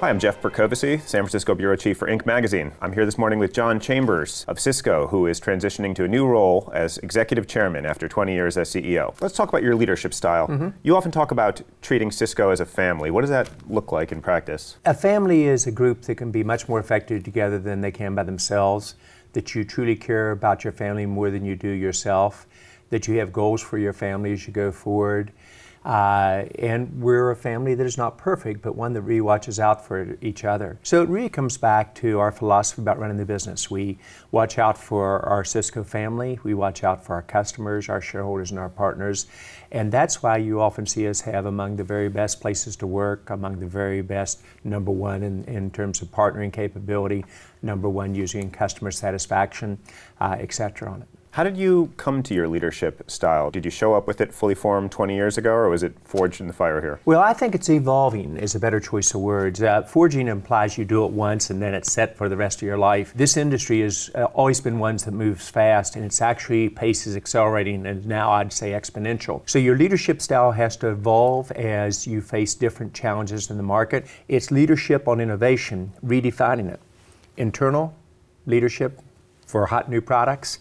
Hi, I'm Jeff Berkovisi, San Francisco Bureau Chief for Inc. magazine. I'm here this morning with John Chambers of Cisco, who is transitioning to a new role as Executive Chairman after 20 years as CEO. Let's talk about your leadership style. You often talk about treating Cisco as a family. What does that look like in practice? A family is a group that can be much more effective together than they can by themselves, that you truly care about your family more than you do yourself, that you have goals for your family as you go forward. And we're a family that is not perfect, but one that really watches out for each other. So it really comes back to our philosophy about running the business. We watch out for our Cisco family, we watch out for our customers, our shareholders, and our partners. And that's why you often see us have among the very best places to work, among the very best, number one in terms of partnering capability, number one using customer satisfaction, et cetera on it. How did you come to your leadership style? Did you show up with it fully formed 20 years ago, or was it forged in the fire here? Well, I think it's evolving is a better choice of words. Forging implies you do it once and then it's set for the rest of your life. This industry has always been one that moves fast, and it's actually pace is accelerating, and now I'd say exponential. So your leadership style has to evolve as you face different challenges in the market. It's leadership on innovation, redefining it. Internal leadership for hot new products,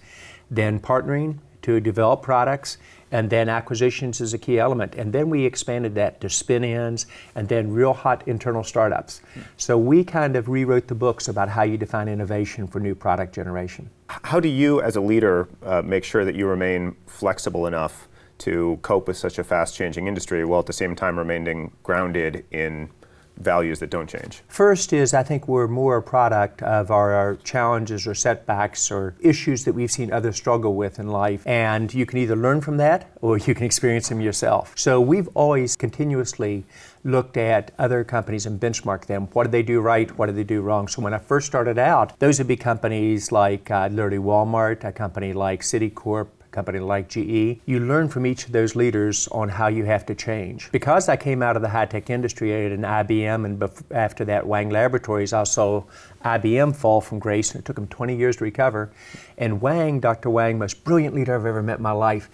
then partnering to develop products, and then acquisitions is a key element. And then we expanded that to spin-ins and then real hot internal startups. So we kind of rewrote the books about how you define innovation for new product generation. How do you, as a leader, make sure that you remain flexible enough to cope with such a fast-changing industry while at the same time remaining grounded in values that don't change? First is, I think we're more a product of our challenges or setbacks or issues that we've seen others struggle with in life. And you can either learn from that or you can experience them yourself. So we've always continuously looked at other companies and benchmarked them. What did they do right? What did they do wrong? So when I first started out, those would be companies like literally Walmart, a company like Citicorp, company like GE. You learn from each of those leaders on how you have to change. Because I came out of the high-tech industry at an IBM, and after that Wang Laboratories, I saw IBM fall from grace, and it took them 20 years to recover. And Wang, Dr. Wang, most brilliant leader I've ever met in my life,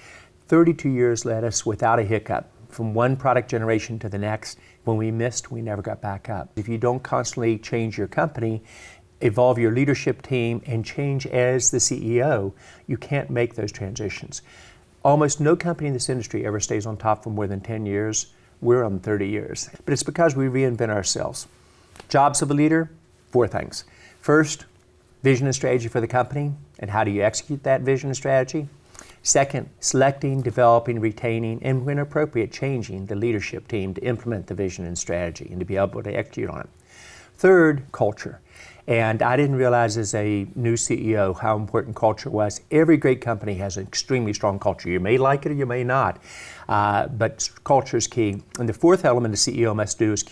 32 years led us without a hiccup, from one product generation to the next. When we missed, we never got back up. If you don't constantly change your company, evolve your leadership team, and change as the CEO, you can't make those transitions. Almost no company in this industry ever stays on top for more than 10 years. We're on 30 years. But it's because we reinvent ourselves. Jobs of a leader, 4 things. First, vision and strategy for the company, and how do you execute that vision and strategy? Second, selecting, developing, retaining, and when appropriate, changing the leadership team to implement the vision and strategy and to be able to execute on it. Third, culture. And I didn't realize as a new CEO how important culture was. Every great company has an extremely strong culture. You may like it or you may not, but culture is key. And the fourth element a CEO must do is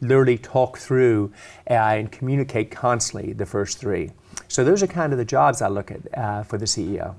literally talk through and communicate constantly the first 3. So those are kind of the jobs I look at for the CEO.